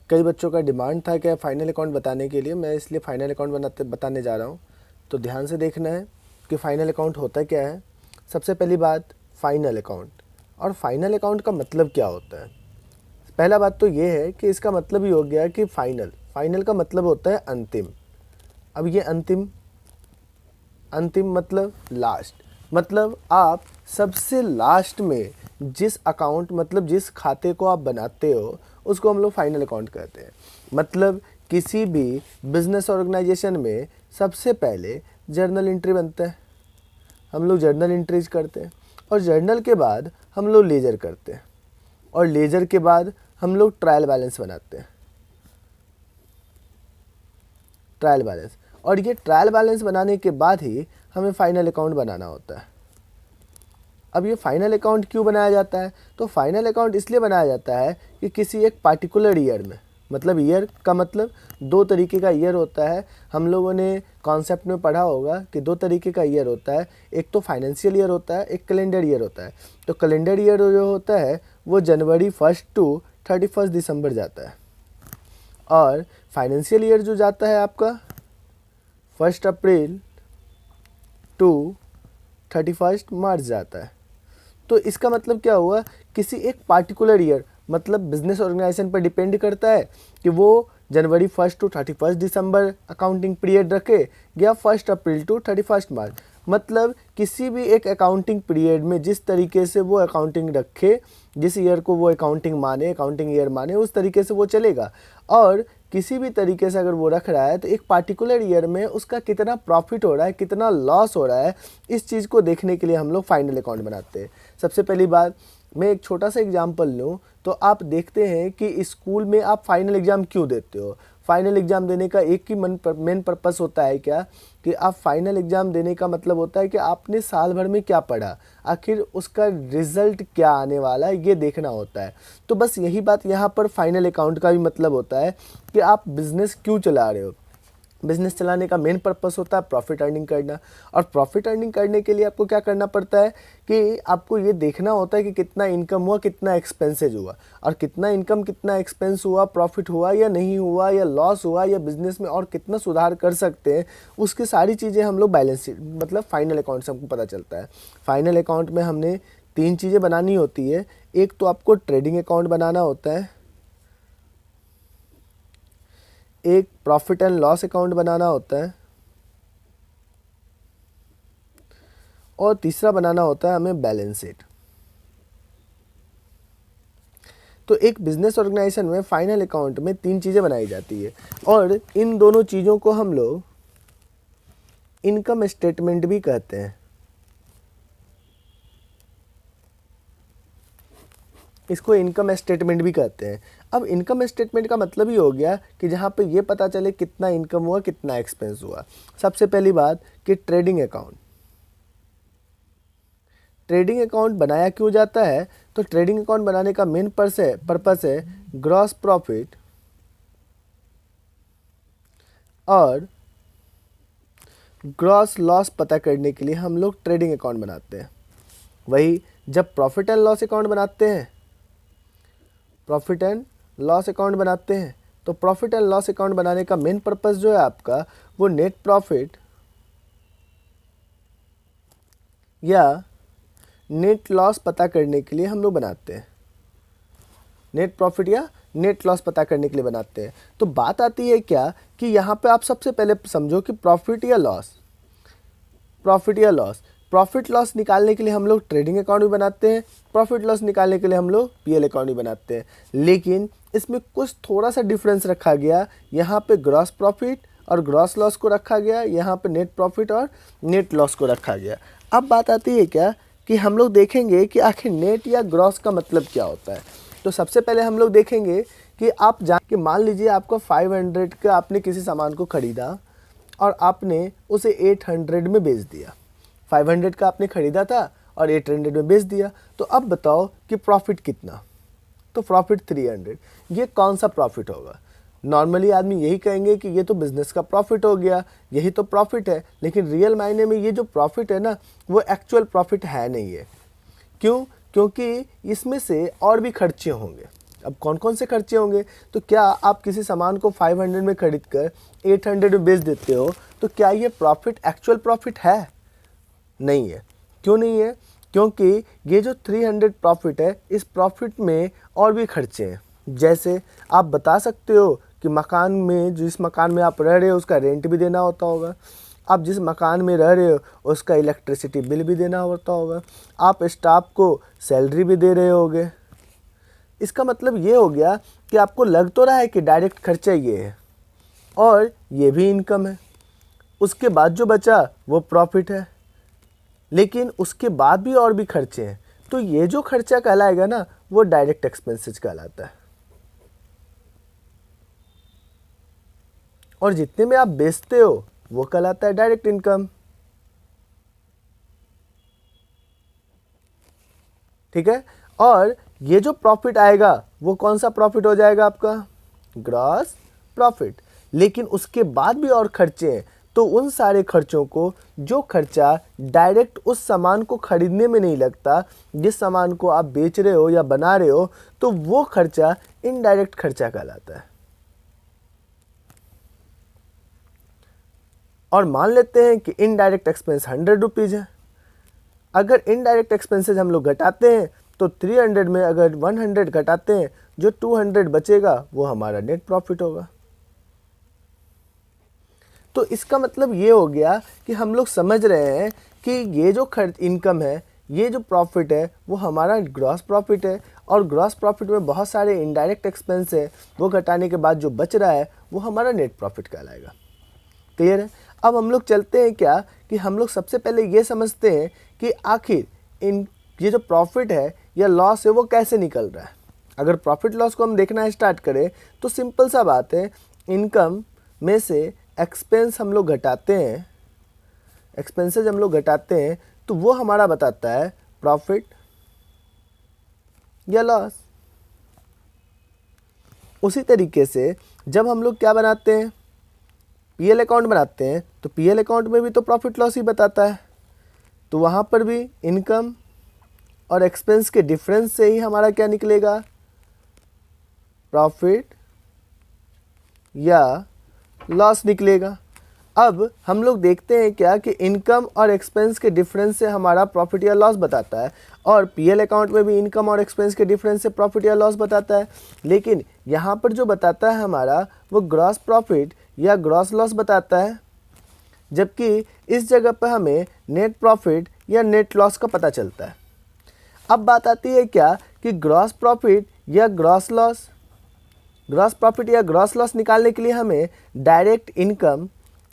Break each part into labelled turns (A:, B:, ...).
A: कई बच्चों का डिमांड था कि फाइनल अकाउंट बताने के लिए, मैं इसलिए फाइनल अकाउंट बताने जा रहा हूँ। तो ध्यान से देखना है कि फाइनल अकाउंट होता क्या है। सबसे पहली बात, फाइनल अकाउंट और फाइनल अकाउंट का मतलब क्या होता है। पहला बात तो ये है कि इसका मतलब ही हो गया कि फाइनल का मतलब होता है अंतिम। अब ये अंतिम मतलब लास्ट, मतलब आप सबसे लास्ट में जिस अकाउंट मतलब जिस खाते को आप बनाते हो उसको हम लोग फाइनल अकाउंट कहते हैं। मतलब किसी भी बिजनेस ऑर्गेनाइजेशन में सबसे पहले जर्नल एंट्री बनता है, हम लोग जर्नल एंट्रीज करते हैं, और जर्नल के बाद हम लोग लेजर करते हैं, और लेजर के बाद हम लोग ट्रायल बैलेंस बनाते हैं, ट्रायल बैलेंस। और ये ट्रायल बैलेंस बनाने के बाद ही हमें फाइनल अकाउंट बनाना होता है। अब ये फाइनल अकाउंट क्यों बनाया जाता है? तो फाइनल अकाउंट इसलिए बनाया जाता है कि किसी एक पार्टिकुलर ईयर में, मतलब ईयर का मतलब दो तरीके का ईयर होता है। हम लोगों ने कॉन्सेप्ट में पढ़ा होगा कि दो तरीके का ईयर होता है, एक तो फाइनेंशियल ईयर होता है, एक कैलेंडर ईयर होता है। तो कैलेंडर ईयर जो होता है वो जनवरी 1 टू 31 दिसंबर जाता है, और फाइनेंशियल ईयर जो जाता है आपका 1 अप्रैल टू 31 मार्च जाता है। तो इसका मतलब क्या हुआ, किसी एक पार्टिकुलर ईयर, मतलब बिजनेस ऑर्गेनाइजेशन पर डिपेंड करता है कि वो जनवरी 1 टू 31 दिसंबर अकाउंटिंग पीरियड रखे या 1 अप्रैल टू 31 मार्च। मतलब किसी भी एक अकाउंटिंग पीरियड में जिस तरीके से वो अकाउंटिंग रखे, जिस ईयर को वो अकाउंटिंग माने, अकाउंटिंग ईयर माने, उस तरीके से वो चलेगा। और किसी भी तरीके से अगर वो रख रहा है तो एक पार्टिकुलर ईयर में उसका कितना प्रॉफिट हो रहा है, कितना लॉस हो रहा है, इस चीज़ को देखने के लिए हम लोग फाइनल अकाउंट बनाते हैं। सबसे पहली बात, मैं एक छोटा सा एग्जांपल लूँ तो आप देखते हैं कि स्कूल में आप फाइनल एग्ज़ाम क्यों देते हो। फाइनल एग्ज़ाम देने का एक ही मेन पर्पस होता है क्या, कि आप फाइनल एग्ज़ाम देने का मतलब होता है कि आपने साल भर में क्या पढ़ा, आखिर उसका रिज़ल्ट क्या आने वाला है, ये देखना होता है। तो बस यही बात यहाँ पर फाइनल अकाउंट का भी मतलब होता है कि आप बिज़नेस क्यों चला रहे हो। बिजनेस चलाने का मेन पर्पस होता है प्रॉफिट अर्निंग करना, और प्रॉफिट अर्निंग करने के लिए आपको क्या करना पड़ता है कि आपको ये देखना होता है कि कितना इनकम हुआ, कितना एक्सपेंसेज हुआ, और कितना इनकम कितना एक्सपेंस हुआ, प्रॉफिट हुआ या नहीं हुआ, या लॉस हुआ, या बिजनेस में और कितना सुधार कर सकते हैं, उसकी सारी चीज़ें हम लोग बैलेंस शीट मतलब फाइनल अकाउंट से हमको पता चलता है। फाइनल अकाउंट में हमने 3 चीज़ें बनानी होती है। एक तो आपको ट्रेडिंग अकाउंट बनाना होता है, एक प्रॉफिट एंड लॉस अकाउंट बनाना होता है, और तीसरा बनाना होता है हमें बैलेंस शीट। तो एक बिजनेस ऑर्गेनाइजेशन में फाइनल अकाउंट में 3 चीज़ें बनाई जाती है, और इन दोनों चीज़ों को हम लोग इनकम स्टेटमेंट भी कहते हैं। इसको इनकम स्टेटमेंट भी कहते हैं। अब इनकम स्टेटमेंट का मतलब ही हो गया कि जहाँ पे ये पता चले कितना इनकम हुआ, कितना एक्सपेंस हुआ। सबसे पहली बात कि ट्रेडिंग अकाउंट, ट्रेडिंग अकाउंट बनाया क्यों जाता है, तो ट्रेडिंग अकाउंट बनाने का मेन पर्पस है ग्रॉस प्रॉफिट और ग्रॉस लॉस पता करने के लिए हम लोग ट्रेडिंग अकाउंट बनाते हैं। वही जब प्रॉफिट एंड लॉस अकाउंट बनाते हैं, प्रॉफिट एंड लॉस अकाउंट बनाते हैं, तो प्रॉफिट एंड लॉस अकाउंट बनाने का मेन पर्पस जो है आपका, वो नेट प्रॉफिट या नेट लॉस पता करने के लिए हम लोग बनाते हैं। नेट प्रॉफिट या नेट लॉस पता करने के लिए बनाते हैं। तो बात आती है क्या कि यहाँ पे आप सबसे पहले समझो कि प्रॉफिट या लॉस, प्रॉफिट लॉस निकालने के लिए हम लोग ट्रेडिंग अकाउंट भी बनाते हैं, प्रॉफिट लॉस निकालने के लिए हम लोग पीएल अकाउंट भी बनाते हैं। लेकिन इसमें कुछ थोड़ा सा डिफरेंस रखा गया, यहाँ पे ग्रॉस प्रॉफिट और ग्रॉस लॉस को रखा गया, यहाँ पे नेट प्रॉफिट और नेट लॉस को रखा गया। अब बात आती है क्या कि हम लोग देखेंगे कि आखिर नेट या ग्रॉस का मतलब क्या होता है। तो सबसे पहले हम लोग देखेंगे कि आप जान के, मान लीजिए आपका 500 का आपने किसी सामान को खरीदा और आपने उसे 800 में बेच दिया। 500 का आपने खरीदा था और 800 में बेच दिया। तो अब बताओ कि प्रॉफिट कितना, तो प्रॉफिट 300। ये कौन सा प्रॉफिट होगा? नॉर्मली आदमी यही कहेंगे कि ये तो बिजनेस का प्रॉफिट हो गया, यही तो प्रॉफिट है। लेकिन रियल मायने में ये जो प्रॉफिट है ना, वो एक्चुअल प्रॉफिट है नहीं है। क्यों? क्योंकि इसमें से और भी खर्चे होंगे। अब कौन कौन से खर्चे होंगे? तो क्या आप किसी सामान को 500 में खरीद कर 800 में बेच देते हो, तो क्या ये प्रॉफिट एक्चुअल प्रॉफिट है? नहीं है। क्यों नहीं है? क्योंकि ये जो 300 प्रॉफिट है, इस प्रॉफिट में और भी खर्चे हैं। जैसे आप बता सकते हो कि मकान में, जिस मकान में आप रह रहे हो उसका रेंट भी देना होता होगा, आप जिस मकान में रह रहे हो उसका इलेक्ट्रिसिटी बिल भी देना होता होगा, आप स्टाफ को सैलरी भी दे रहे होगे। इसका मतलब ये हो गया कि आपको लग तो रहा है कि डायरेक्ट खर्चा ये है और ये भी इनकम है, उसके बाद जो बचा वो प्रॉफिट है, लेकिन उसके बाद भी और भी खर्चे हैं। तो ये जो खर्चा कहलाएगा ना, वो डायरेक्ट एक्सपेंसेस कहलाता है। और जितने में आप बेचते हो वो कहलाता है डायरेक्ट इनकम। ठीक है। और ये जो प्रॉफिट आएगा वो कौन सा प्रॉफिट हो जाएगा आपका? Gross profit. लेकिन उसके बाद भी और खर्चे हैं, तो उन सारे खर्चों को, जो खर्चा डायरेक्ट उस सामान को खरीदने में नहीं लगता, जिस सामान को आप बेच रहे हो या बना रहे हो, तो वो खर्चा इनडायरेक्ट खर्चा कहलाता है। और मान लेते हैं कि इनडायरेक्ट एक्सपेंस 100 रुपीज़ है। अगर इनडायरेक्ट एक्सपेंसेस हम लोग घटाते हैं तो 300 में अगर 100 घटाते हैं, जो 200 बचेगा वो हमारा नेट प्रॉफिट होगा। तो इसका मतलब ये हो गया कि हम लोग समझ रहे हैं कि ये जो खर्च इनकम है, ये जो प्रॉफिट है, वो हमारा ग्रॉस प्रॉफिट है। और ग्रॉस प्रॉफिट में बहुत सारे इनडायरेक्ट एक्सपेंस है, वो घटाने के बाद जो बच रहा है वो हमारा नेट प्रॉफिट कहलाएगा। क्लियर है? अब हम लोग चलते हैं क्या कि हम लोग सबसे पहले ये समझते हैं कि आखिर ये जो प्रॉफिट है या लॉस है वो कैसे निकल रहा है। अगर प्रॉफिट लॉस को हम देखना स्टार्ट करें तो सिंपल सा बात है, इनकम में से एक्सपेंस हम लोग घटाते हैं, एक्सपेंसेस हम लोग घटाते हैं, तो वो हमारा बताता है प्रॉफिट या लॉस। उसी तरीके से जब हम लोग क्या बनाते हैं, पीएल अकाउंट बनाते हैं, तो पीएल अकाउंट में भी तो प्रॉफिट लॉस ही बताता है। तो वहाँ पर भी इनकम और एक्सपेंस के डिफरेंस से ही हमारा क्या निकलेगा? प्रॉफिट या लॉस निकलेगा। अब हम लोग देखते हैं क्या कि इनकम और एक्सपेंस के डिफरेंस से हमारा प्रॉफिट या लॉस बताता है, और पीएल अकाउंट में भी इनकम और एक्सपेंस के डिफरेंस से प्रॉफिट या लॉस बताता है। लेकिन यहाँ पर जो बताता है हमारा, वो ग्रॉस प्रॉफिट या ग्रॉस लॉस बताता है, जबकि इस जगह पर हमें नेट प्रॉफिट या नेट लॉस का पता चलता है। अब बात आती है क्या कि ग्रॉस प्रॉफिट या ग्रॉस लॉस, ग्रॉस प्रॉफिट या ग्रॉस लॉस निकालने के लिए हमें डायरेक्ट इनकम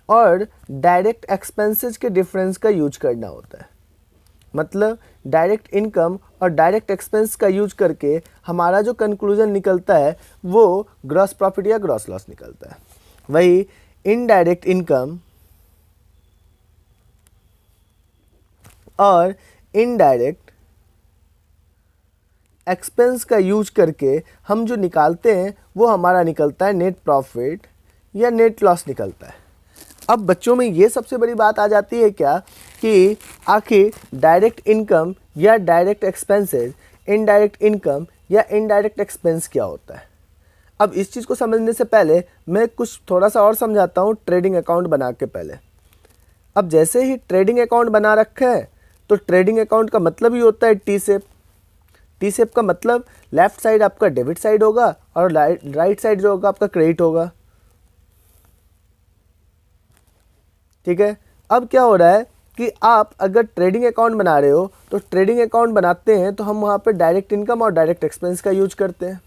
A: और डायरेक्ट एक्सपेंसेस के डिफरेंस का यूज करना होता है। मतलब डायरेक्ट इनकम और डायरेक्ट एक्सपेंस का यूज करके हमारा जो कंक्लूजन निकलता है वो ग्रॉस प्रॉफिट या ग्रॉस लॉस निकलता है। वही इनडायरेक्ट इनकम और इनडायरेक्ट एक्सपेंस का यूज करके हम जो निकालते हैं वो हमारा निकलता है नेट प्रॉफिट या नेट लॉस निकलता है। अब बच्चों में ये सबसे बड़ी बात आ जाती है क्या कि आखिर डायरेक्ट इनकम या डायरेक्ट एक्सपेंसेस, इनडायरेक्ट इनकम या इनडायरेक्ट एक्सपेंस क्या होता है। अब इस चीज़ को समझने से पहले मैं कुछ थोड़ा सा और समझाता हूँ ट्रेडिंग अकाउंट बना के पहले। अब जैसे ही ट्रेडिंग अकाउंट बना रखा है, तो ट्रेडिंग अकाउंट का मतलब ही होता है टी शेप। टी शेप का मतलब लेफ्ट साइड आपका डेबिट साइड होगा और राइट साइड जो होगा आपका क्रेडिट होगा। ठीक है। अब क्या हो रहा है कि आप अगर ट्रेडिंग अकाउंट बना रहे हो, तो ट्रेडिंग अकाउंट बनाते हैं तो हम वहाँ पे डायरेक्ट इनकम और डायरेक्ट एक्सपेंस का यूज करते हैं।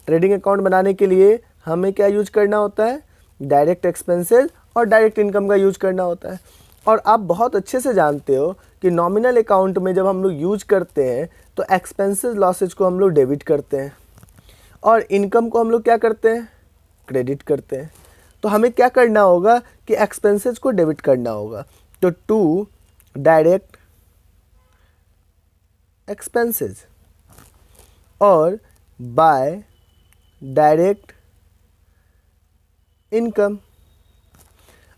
A: ट्रेडिंग अकाउंट बनाने के लिए हमें क्या यूज करना होता है? डायरेक्ट एक्सपेंसेस और डायरेक्ट इनकम का यूज करना होता है। और आप बहुत अच्छे से जानते हो कि नॉमिनल अकाउंट में जब हम लोग यूज करते हैं तो एक्सपेंसेस लॉसेज को हम लोग डेबिट करते हैं और इनकम को हम लोग क्या करते हैं? क्रेडिट करते हैं। तो हमें क्या करना होगा कि एक्सपेंसेस को डेबिट करना होगा। तो टू डायरेक्ट एक्सपेंसेस और बाय डायरेक्ट इनकम।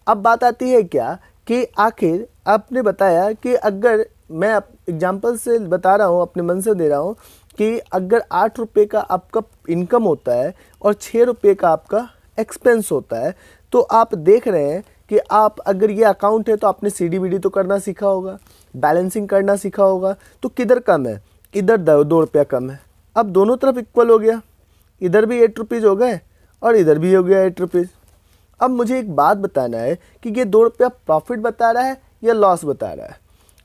A: अब बात आती है क्या कि आखिर आपने बताया कि अगर मैं एग्जांपल से बता रहा हूँ, अपने मन से दे रहा हूँ कि अगर 8 रुपये का आपका इनकम होता है और 6 रुपये का आपका एक्सपेंस होता है, तो आप देख रहे हैं कि आप अगर ये अकाउंट है तो आपने CDBD तो करना सीखा होगा, बैलेंसिंग करना सीखा होगा, तो किधर कम है, इधर 2 रुपया कम है। अब दोनों तरफ इक्वल हो गया, इधर भी 8 रुपीज़ हो गए और इधर भी हो गया 8 रुपीज़। अब मुझे एक बात बताना है कि ये 2 रुपया प्रॉफिट बता रहा है या लॉस बता रहा है।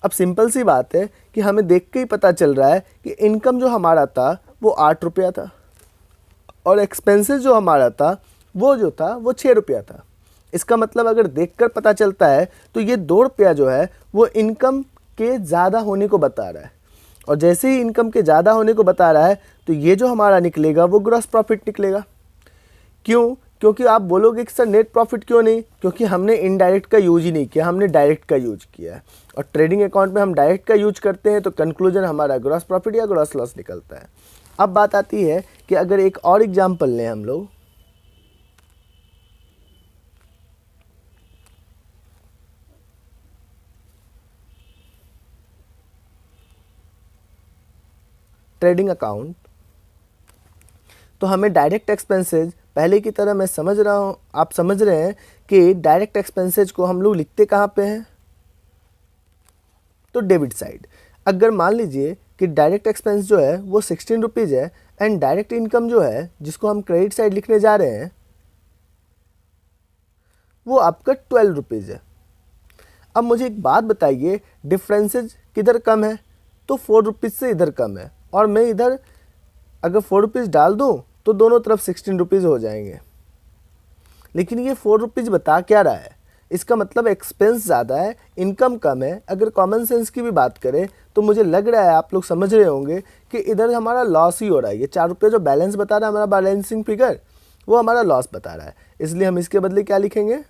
A: अब सिंपल सी बात है कि हमें देख के ही पता चल रहा है कि इनकम जो हमारा था वो 8 रुपया था और एक्सपेंसेस जो हमारा था वो 6 रुपया था। इसका मतलब अगर देखकर पता चलता है तो ये 2 रुपया जो है वो इनकम के ज़्यादा होने को बता रहा है, और जैसे ही इनकम के ज़्यादा होने को बता रहा है तो ये जो हमारा निकलेगा वो ग्रॉस प्रॉफिट निकलेगा। क्यों? क्योंकि आप बोलोगे कि सर नेट प्रॉफिट क्यों नहीं, क्योंकि हमने इनडायरेक्ट का यूज ही नहीं किया, हमने डायरेक्ट का यूज किया है, और ट्रेडिंग अकाउंट में हम डायरेक्ट का यूज करते हैं तो कंक्लूजन हमारा ग्रॉस प्रॉफिट या ग्रॉस लॉस निकलता है। अब बात आती है कि अगर एक और एग्जांपल लें हम लोग, ट्रेडिंग अकाउंट, तो हमें डायरेक्ट एक्सपेंसेस पहले की तरह मैं समझ रहा हूँ, आप समझ रहे हैं कि डायरेक्ट एक्सपेंसेस को हम लोग लिखते कहाँ पे हैं, तो डेबिट साइड। अगर मान लीजिए कि डायरेक्ट एक्सपेंस जो है वो 16 रुपीज़ है एंड डायरेक्ट इनकम जो है जिसको हम क्रेडिट साइड लिखने जा रहे हैं वो आपका 12 रुपीज़ है। अब मुझे एक बात बताइए, डिफरेंसेज किधर कम है, तो 4 रुपीज़ से इधर कम है, और मैं इधर अगर 4 रुपीज़ डाल दूँ तो दोनों तरफ 16 रुपीज़ हो जाएंगे। लेकिन ये 4 रुपीज़ बता क्या रहा है, इसका मतलब एक्सपेंस ज़्यादा है, इनकम कम है। अगर कॉमन सेंस की भी बात करें तो मुझे लग रहा है आप लोग समझ रहे होंगे कि इधर हमारा लॉस ही हो रहा है। ये 4 रुपये जो बैलेंस बता रहा है हमारा बैलेंसिंग फिगर, वो हमारा लॉस बता रहा है, इसलिए हम इसके बदले क्या लिखेंगे,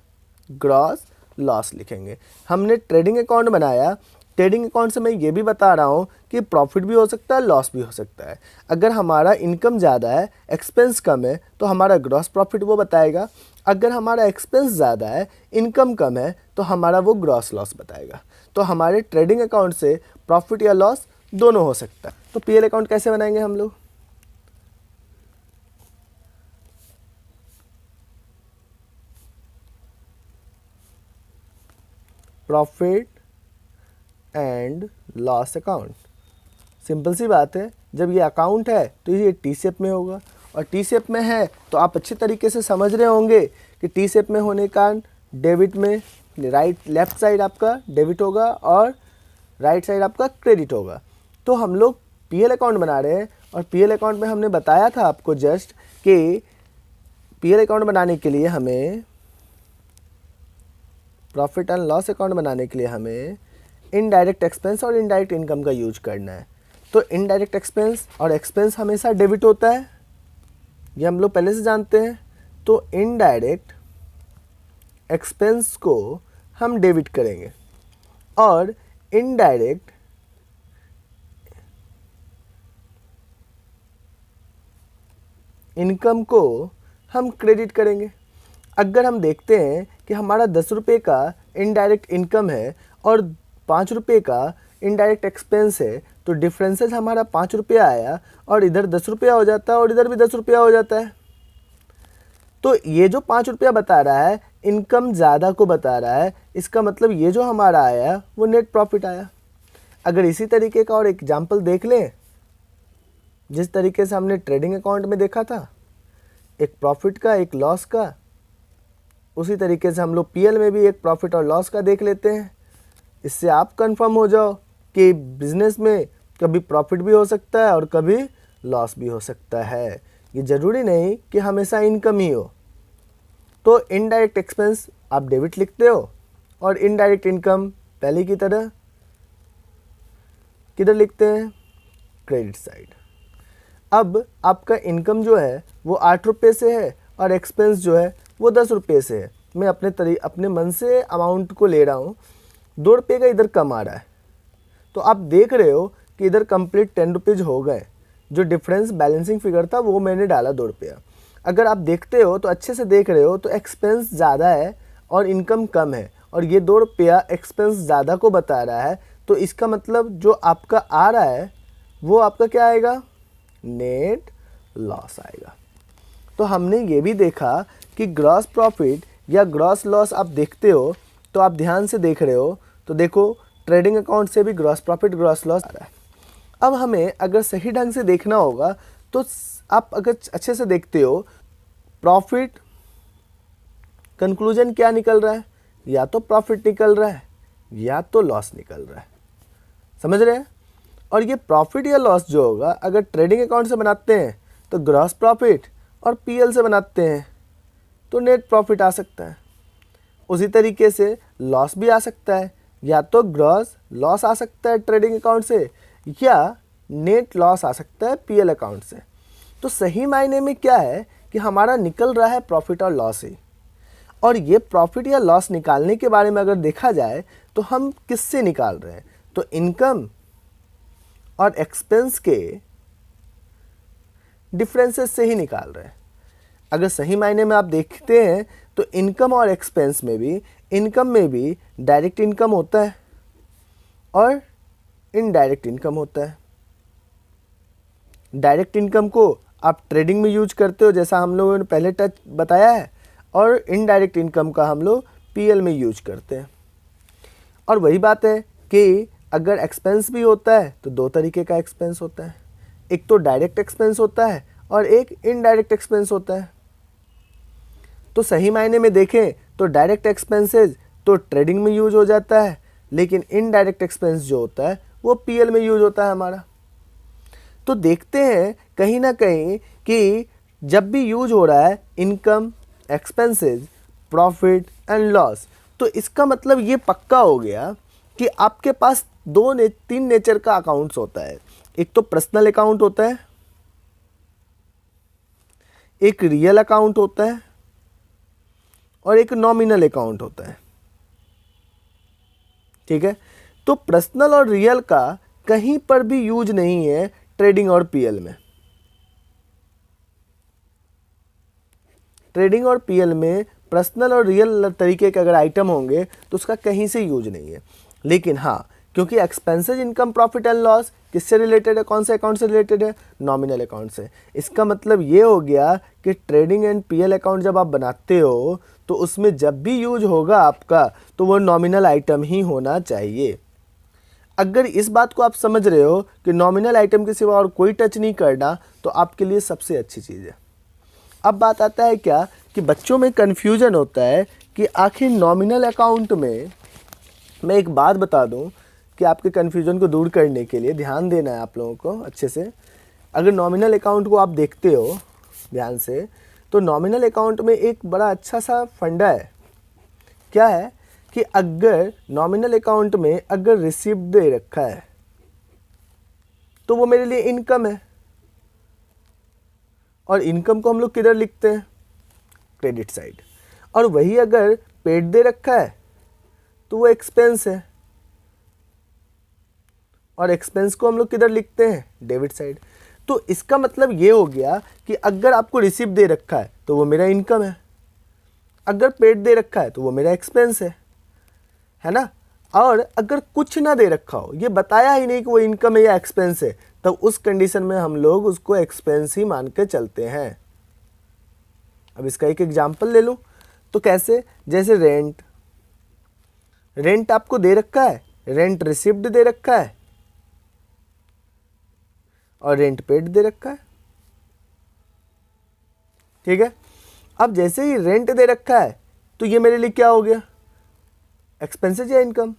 A: ग्रॉस लॉस लिखेंगे। हमने ट्रेडिंग अकाउंट बनाया, ट्रेडिंग अकाउंट से मैं ये भी बता रहा हूँ कि प्रॉफिट भी हो सकता है, लॉस भी हो सकता है। अगर हमारा इनकम ज़्यादा है, एक्सपेंस कम है, तो हमारा ग्रॉस प्रॉफिट वो बताएगा। अगर हमारा एक्सपेंस ज़्यादा है, इनकम कम है, तो हमारा वो ग्रॉस लॉस बताएगा। तो हमारे ट्रेडिंग अकाउंट से प्रॉफिट या लॉस दोनों हो सकता है। तो PL अकाउंट कैसे बनाएंगे हम लोग, profit and loss account. Simple सी बात है, जब ये अकाउंट है तो ये टी शेप में होगा, और टी शेप में है तो आप अच्छे तरीके से समझ रहे होंगे कि टी शेप में होने का डेबिट में लेफ्ट साइड आपका डेबिट होगा और राइट साइड आपका क्रेडिट होगा। तो हम लोग PL अकाउंट बना रहे हैं, और PL अकाउंट में हमने बताया था आपको जस्ट कि PL अकाउंट बनाने के लिए हमें, प्रॉफिट एंड लॉस अकाउंट बनाने के लिए हमें इनडायरेक्ट एक्सपेंस और इनडायरेक्ट इनकम का यूज करना है। तो इनडायरेक्ट एक्सपेंस और एक्सपेंस हमेशा डेबिट होता है, ये हम लोग पहले से जानते हैं। तो इनडायरेक्ट एक्सपेंस को हम डेबिट करेंगे और इनडायरेक्ट इनकम को हम क्रेडिट करेंगे। अगर हम देखते हैं कि हमारा 10 रुपये का इनडायरेक्ट इनकम है और 5 रुपये का इनडायरेक्ट एक्सपेंस है, तो डिफरेंसेस हमारा 5 रुपया आया, और इधर 10 रुपया हो जाता है और इधर भी 10 रुपया हो जाता है। तो ये जो 5 रुपया बता रहा है इनकम ज़्यादा को बता रहा है, इसका मतलब ये जो हमारा आया वो नेट प्रॉफिट आया। अगर इसी तरीके का और एग्जाम्पल देख लें, जिस तरीके से हमने ट्रेडिंग अकाउंट में देखा था, एक प्रॉफिट का एक लॉस का, उसी तरीके से हम लोग PL में भी एक प्रॉफिट और लॉस का देख लेते हैं। इससे आप कंफर्म हो जाओ कि बिजनेस में कभी प्रॉफिट भी हो सकता है और कभी लॉस भी हो सकता है, ये ज़रूरी नहीं कि हमेशा इनकम ही हो। तो इनडायरेक्ट एक्सपेंस आप डेबिट लिखते हो और इनडायरेक्ट इनकम पहले की तरह किधर लिखते हैं, क्रेडिट साइड। अब आपका इनकम जो है वो 8 रुपये से है और एक्सपेंस जो है वो 10 रुपये से है। मैं अपने मन से अमाउंट को ले रहा हूँ, 2 रुपये का इधर कम आ रहा है। तो आप देख रहे हो कि इधर कंप्लीट 10 रुपीज़ हो गए। जो डिफरेंस बैलेंसिंग फिगर था वो मैंने डाला 2 रुपया। अगर आप देखते हो तो अच्छे से देख रहे हो तो एक्सपेंस ज़्यादा है और इनकम कम है, और ये 2 रुपया एक्सपेंस ज़्यादा को बता रहा है। तो इसका मतलब जो आपका आ रहा है वो आपका क्या आएगा, नेट लॉस आएगा। तो हमने ये भी देखा कि ग्रॉस प्रॉफिट या ग्रॉस लॉस आप देखते हो तो आप ध्यान से देख रहे हो तो देखो ट्रेडिंग अकाउंट से भी ग्रॉस प्रॉफिट ग्रॉस लॉस आ रहा है। अब हमें अगर सही ढंग से देखना होगा तो आप अगर अच्छे से देखते हो प्रॉफिट कंक्लूजन क्या निकल रहा है, या तो प्रॉफिट निकल रहा है या तो लॉस निकल रहा है, समझ रहे हैं। और ये प्रॉफिट या लॉस जो होगा अगर ट्रेडिंग अकाउंट से बनाते हैं तो ग्रॉस प्रॉफिट, और पीएल से बनाते हैं तो नेट प्रॉफिट आ सकता है। उसी तरीके से लॉस भी आ सकता है, या तो ग्रॉस लॉस आ सकता है ट्रेडिंग अकाउंट से या नेट लॉस आ सकता है पीएल अकाउंट से। तो सही मायने में क्या है कि हमारा निकल रहा है प्रॉफिट और लॉस ही। और ये प्रॉफिट या लॉस निकालने के बारे में अगर देखा जाए तो हम किससे निकाल रहे हैं, तो इनकम और एक्सपेंस के डिफरेंसेस से ही निकाल रहे हैं। अगर सही मायने में आप देखते हैं तो इनकम और एक्सपेंस में भी, इनकम में भी डायरेक्ट इनकम होता है और इनडायरेक्ट इनकम होता है। डायरेक्ट इनकम को आप ट्रेडिंग में यूज करते हो जैसा हम लोगों ने पहले टच बताया है, और इनडायरेक्ट इनकम का हम लोग पीएल में यूज करते हैं। और वही बात है कि अगर एक्सपेंस भी होता है तो दो तरीके का एक्सपेंस होता है, एक तो डायरेक्ट एक्सपेंस होता है और एक इनडायरेक्ट एक्सपेंस होता है। तो सही मायने में देखें तो डायरेक्ट एक्सपेंसेस तो ट्रेडिंग में यूज हो जाता है, लेकिन इनडायरेक्ट एक्सपेंस जो होता है वो पीएल में यूज होता है हमारा। तो देखते हैं कहीं ना कहीं कि जब भी यूज हो रहा है income, expenses, profit and loss, तो इसका मतलब ये पक्का हो गया कि आपके पास तीन नेचर का अकाउंट्स होता है। एक तो पर्सनल अकाउंट होता है, एक रियल अकाउंट होता है और एक नॉमिनल अकाउंट होता है। ठीक है, तो पर्सनल और रियल का कहीं पर भी यूज नहीं है ट्रेडिंग और पीएल में। ट्रेडिंग और पीएल में पर्सनल और रियल तरीके के अगर आइटम होंगे तो उसका कहीं से यूज नहीं है। लेकिन हाँ, क्योंकि expenses, income, profit and loss किससे रिलेटेड है, कौन से अकाउंट से रिलेटेड है, नॉमिनल अकाउंट से। इसका मतलब ये हो गया कि ट्रेडिंग एंड पीएल अकाउंट जब आप बनाते हो तो उसमें जब भी यूज होगा आपका तो वो नॉमिनल आइटम ही होना चाहिए। अगर इस बात को आप समझ रहे हो कि नॉमिनल आइटम के सिवा और कोई टच नहीं करना, तो आपके लिए सबसे अच्छी चीज़ है। अब बात आता है क्या कि बच्चों में कन्फ्यूजन होता है कि आखिर नॉमिनल अकाउंट में, मैं एक बात बता दूं कि आपके कन्फ्यूजन को दूर करने के लिए ध्यान देना है आप लोगों को अच्छे से। अगर नॉमिनल अकाउंट को आप देखते हो ध्यान से, तो नॉमिनल अकाउंट में एक बड़ा अच्छा सा फंडा है। क्या है कि अगर नॉमिनल अकाउंट में अगर रिसिप्ट दे रखा है तो वो मेरे लिए इनकम है, और इनकम को हम लोग किधर लिखते हैं, क्रेडिट साइड। और वही अगर पेड दे रखा है तो वो एक्सपेंस है, और एक्सपेंस को हम लोग किधर लिखते हैं, डेबिट साइड। तो इसका मतलब ये हो गया कि अगर आपको रिसिप्ट दे रखा है तो वो मेरा इनकम है, अगर पेड दे रखा है तो वो मेरा एक्सपेंस है ना। और अगर कुछ ना दे रखा हो, ये बताया ही नहीं कि वो इनकम है या एक्सपेंस है, तब तो उस कंडीशन में हम लोग उसको एक्सपेंस ही मान के चलते हैं। अब इसका एक एग्जांपल ले लूं तो कैसे, जैसे रेंट आपको दे रखा है, रेंट रिसिप्ट दे रखा है और रेंट पेड दे रखा है। ठीक है, अब जैसे ही रेंट दे रखा है तो ये मेरे लिए क्या हो गया, एक्सपेंसेस या इनकम।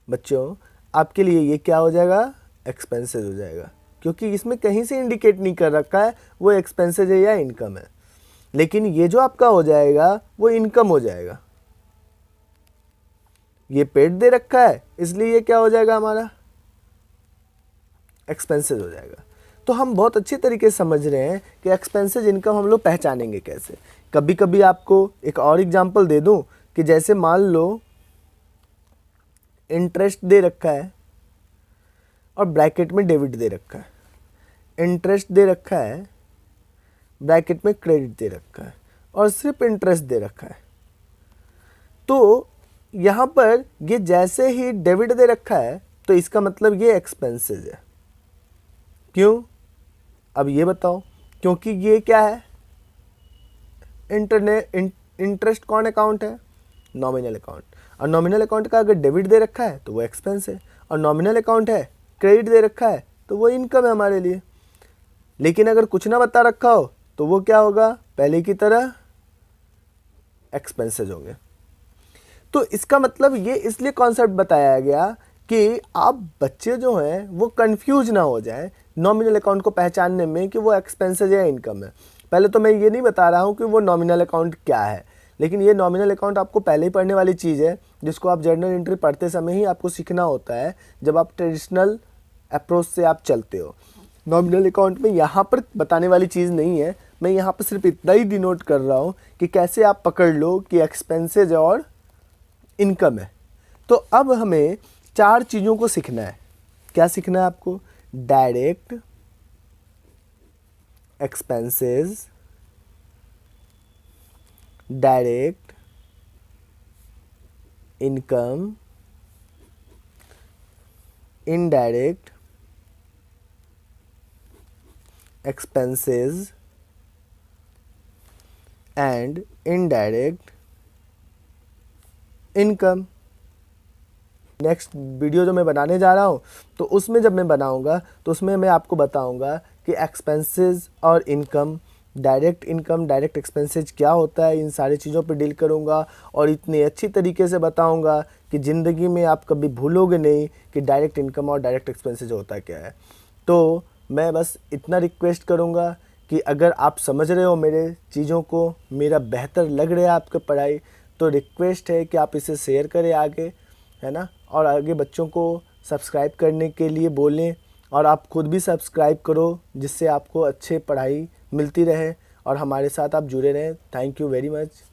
A: बच्चों आपके लिए ये क्या हो जाएगा, एक्सपेंसेस हो जाएगा, क्योंकि इसमें कहीं से इंडिकेट नहीं कर रखा है वो एक्सपेंसेस है या इनकम है। लेकिन ये जो आपका हो जाएगा वो इनकम हो जाएगा। ये पेड दे रखा है इसलिए ये क्या हो जाएगा, हमारा एक्सपेंसेस हो जाएगा। तो हम बहुत अच्छी तरीके से समझ रहे हैं कि एक्सपेंसेस इनकम हम लोग पहचानेंगे कैसे। कभी कभी आपको एक और एग्जांपल दे दूं कि जैसे मान लो इंटरेस्ट दे रखा है और ब्रैकेट में डेबिट दे रखा है, इंटरेस्ट दे रखा है, ब्रैकेट में क्रेडिट दे रखा है, और सिर्फ इंटरेस्ट दे रखा है। तो यहाँ पर ये जैसे ही डेबिट दे रखा है तो इसका मतलब ये एक्सपेंसेस है। क्यों, अब ये बताओ, क्योंकि ये क्या है, इंटरेस्ट कौन अकाउंट है, नॉमिनल अकाउंट। और नॉमिनल अकाउंट का अगर डेबिट दे रखा है तो वो एक्सपेंस है, और नॉमिनल अकाउंट है क्रेडिट दे रखा है तो वो इनकम है हमारे लिए। लेकिन अगर कुछ ना बता रखा हो तो वो क्या होगा, पहले की तरह एक्सपेंसेस होंगे। तो इसका मतलब ये इसलिए कॉन्सेप्ट बताया गया कि आप बच्चे जो हैं वो कंफ्यूज ना हो जाएं नॉमिनल अकाउंट को पहचानने में कि वो एक्सपेंसेस या इनकम है। पहले तो मैं ये नहीं बता रहा हूँ कि वो नॉमिनल अकाउंट क्या है, लेकिन ये नॉमिनल अकाउंट आपको पहले ही पढ़ने वाली चीज़ है, जिसको आप जर्नल एंट्री पढ़ते समय ही आपको सीखना होता है जब आप ट्रेडिशनल अप्रोच से आप चलते हो। नॉमिनल अकाउंट में यहाँ पर बताने वाली चीज़ नहीं है, मैं यहाँ पर सिर्फ इतना ही डिनोट कर रहा हूँ कि कैसे आप पकड़ लो कि एक्सपेंसेज और इनकम है। तो अब हमें 4 चीज़ों को सीखना है। क्या सीखना है आपको, direct expenses, direct income, indirect expenses and indirect income. Next video जो मैं बनाने जा रहा हूँ तो उसमें जब मैं बनाऊँगा तो उसमें मैं आपको बताऊँगा कि एक्सपेंसेस और income, direct income, direct expenses क्या होता है, इन सारी चीज़ों पर डील करूँगा और इतने अच्छी तरीके से बताऊँगा कि ज़िंदगी में आप कभी भूलोगे नहीं कि डायरेक्ट इनकम और डायरेक्ट एक्सपेंसेस होता क्या है। तो मैं बस इतना रिक्वेस्ट करूँगा कि अगर आप समझ रहे हो मेरे चीज़ों को, मेरा बेहतर लग रहा है आपकी पढ़ाई, तो रिक्वेस्ट है कि आप इसे शेयर करें आगे, है ना, और आगे बच्चों को सब्सक्राइब करने के लिए बोलें, और आप खुद भी सब्सक्राइब करो जिससे आपको अच्छे पढ़ाई मिलती रहे और हमारे साथ आप जुड़े रहें। Thank you very much.